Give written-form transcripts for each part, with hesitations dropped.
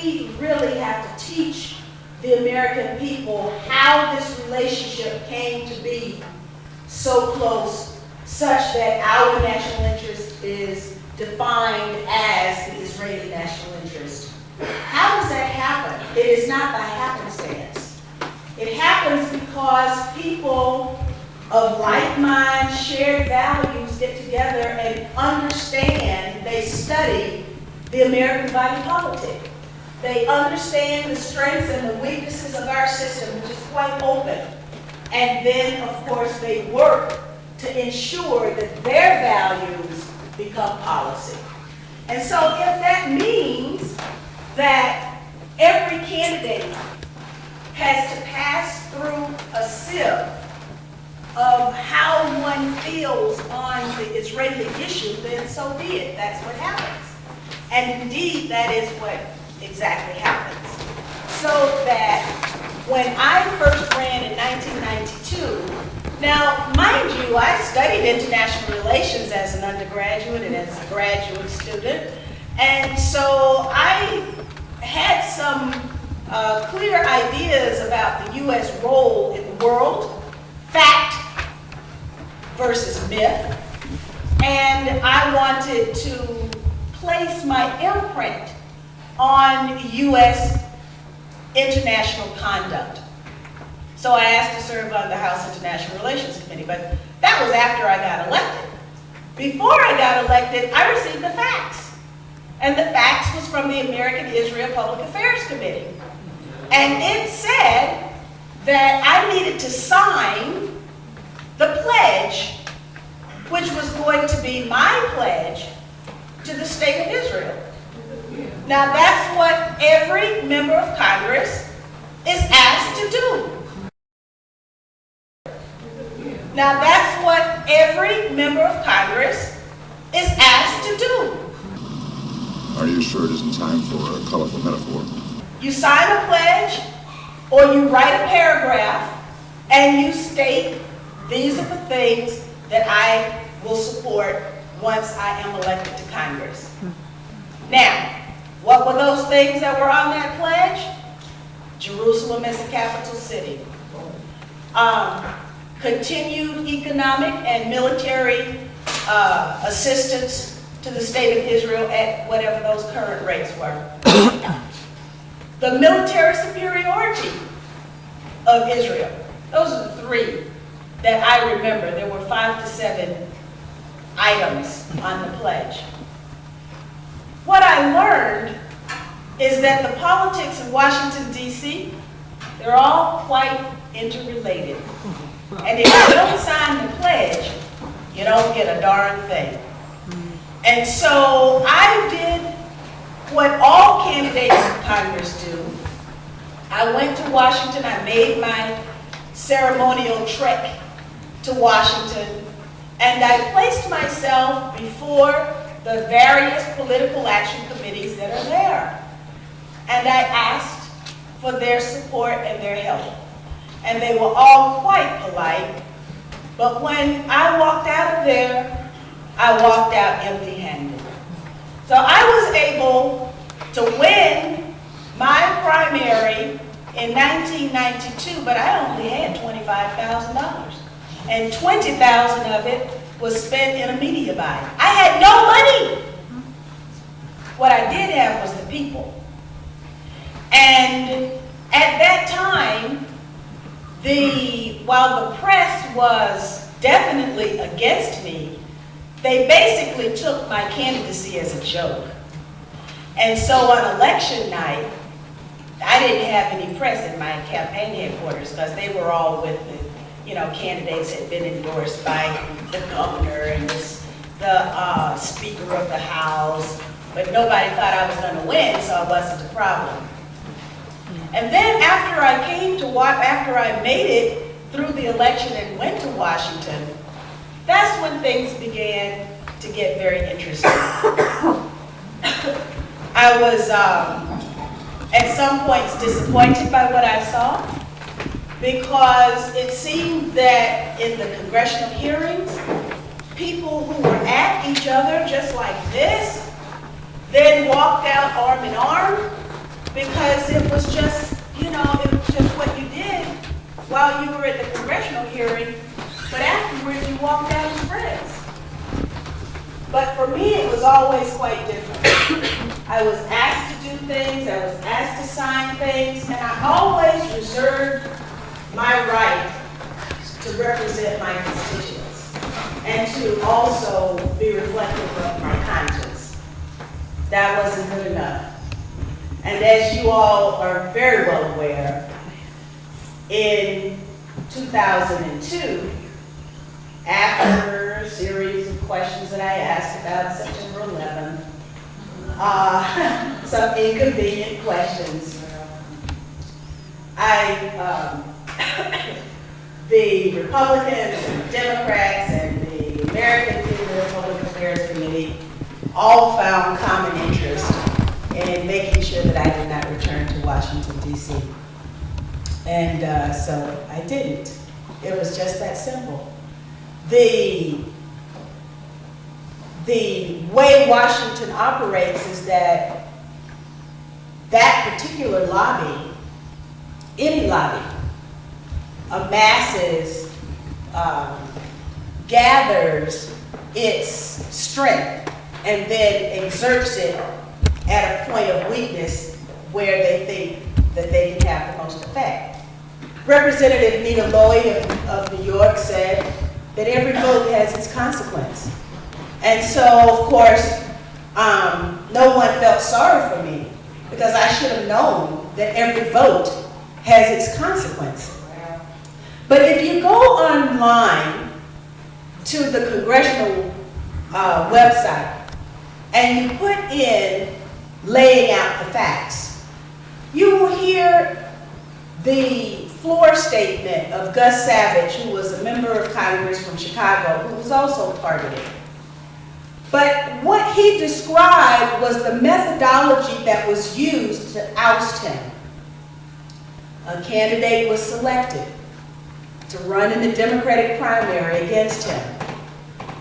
we really have to teach the American people how this relationship came to be so close, such that our national interest is defined as the Israeli national interest. How does that happen? It is not by happenstance. It happens because people of like mind, shared values get together and understand, they study the American body politic. They understand the strengths and the weaknesses of our system, which is quite open. And then, of course, they work to ensure that their values become policy. And so if that means that every candidate has to pass through a sieve of how one feels on the Israeli issue, then so be it. That's what happens. And indeed, that is what exactly happens. So that when I first ran in 1992, now, mind you, I studied international relations as an undergraduate and as a graduate student. And so I had some clear ideas about the U.S. role in the world, fact versus myth. And I wanted to place my imprint on U.S. international conduct. So I asked to serve on the House International Relations Committee, but that was after I got elected. Before I got elected, I received the facts. And the facts was from the American-Israel Public Affairs Committee. And it said that I needed to sign the pledge, which was going to be my pledge to the state of Israel. Now that's what every member of Congress is asked to do. Now that's what every member of Congress is asked to do. Are you sure it isn't time for a colorful metaphor? You sign a pledge, or you write a paragraph, and you state, these are the things that I will support once I am elected to Congress. Now, what were those things that were on that pledge? Jerusalem as the capital city. Continued economic and military assistance to the state of Israel at whatever those current rates were. The military superiority of Israel. Those are the three that I remember. There were 5 to 7 items on the pledge. What I learned is that the politics of Washington, D.C., they're all quite interrelated. And if you don't sign the pledge, you don't get a darn thing. And so I did what all candidates in Congress do. I went to Washington, I made my ceremonial trek to Washington, and I placed myself before the various political action committees that are there. And I asked for their support and their help. And they were all quite polite, but when I walked out of there, I walked out empty-handed. So I was able to win my primary in 1992, but I only had $25,000. And $20,000 of it was spent in a media buy. I had no money. What I did have was the people. And at that time, while the press was definitely against me, they basically took my candidacy as a joke. And so on election night, I didn't have any press in my campaign headquarters because they were all with the, candidates had been endorsed by the governor and the Speaker of the House, but nobody thought I was going to win, so it wasn't a problem. And then after I made it through the election and went to Washington, that's when things began to get very interesting. I was at some points disappointed by what I saw, because it seemed that in the congressional hearings, people who were at each other just like this, then walked out arm in arm, because it was just, you know, it was just what you did while you were at the congressional hearing, but afterwards you walked out as friends. But for me, it was always quite different. I was asked to do things, I was asked to sign things, and I always reserved my right to represent my constituents and to also be reflective of my conscience. That wasn't good enough. And as you all are very well aware, in 2002, after a series of questions that I asked about September 11, some inconvenient questions, the Republicans and Democrats and the American Israel Public Affairs Committee all found common interest in making sure that I did not return to Washington, D.C. And so I didn't. It was just that simple. The way Washington operates is that that particular lobby, any lobby, amasses, gathers its strength, and then exerts it at a point of weakness where they think that they can have the most effect. Representative Nita Lloyd of New York said that every vote has its consequence. And so, of course, no one felt sorry for me because I should have known that every vote has its consequence. But if you go online to the congressional website and you put in laying out the facts, you will hear the floor statement of Gus Savage, who was a member of Congress from Chicago, who was also targeted. But what he described was the methodology that was used to oust him. A candidate was selected to run in the Democratic primary against him.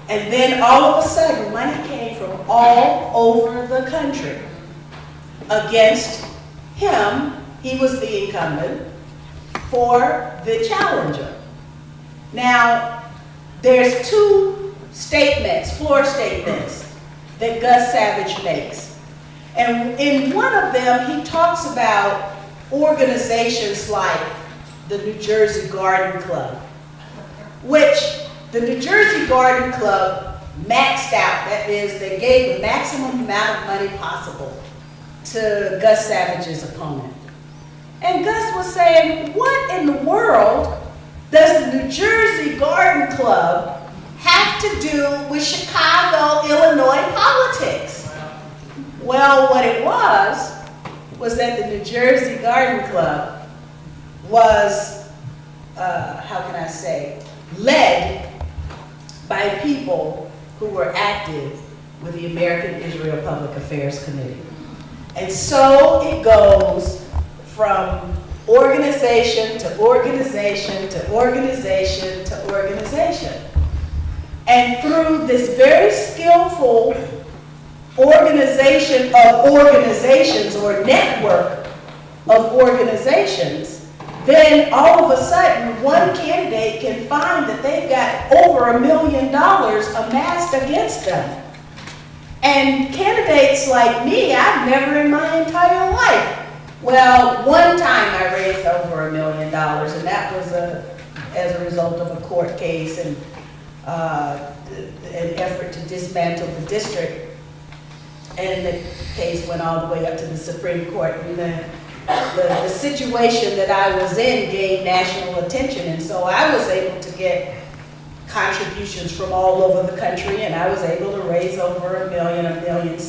And then all of a sudden, money came from all over the country against him. He was the incumbent for the challenger. Now, there's two statements, floor statements, that Gus Savage makes. And in one of them, he talks about organizations like the New Jersey Garden Club, which the New Jersey Garden Club maxed out. That is, they gave the maximum amount of money possible to Gus Savage's opponent. And Gus was saying, what in the world does the New Jersey Garden Club have to do with Chicago, Illinois politics? Well, what it was that the New Jersey Garden Club was, how can I say, led by people who were active with the American Israel Public Affairs Committee. And so it goes from organization to organization to organization to organization. And through this very skillful organization of organizations or network of organizations, then all of a sudden one candidate can find that they've got over $1 million amassed against them. And candidates like me, I've never in my entire life. Well, one time I raised over $1 million, and that was as a result of a court case and an effort to dismantle the district. And the case went all the way up to the Supreme Court. And the situation that I was in gained national attention, and so I was able to get contributions from all over the country, and I was able to raise over $1 million, $1.6 million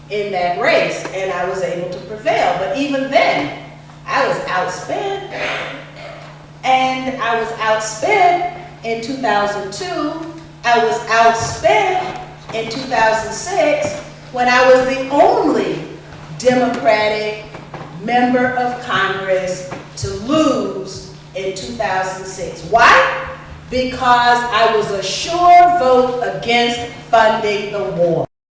in that race, and I was able to prevail. But even then, I was outspent, and I was outspent in 2002. I was outspent in 2006 when I was the only Democratic member of Congress to lose in 2006. Why? Because I was a sure vote against funding the war.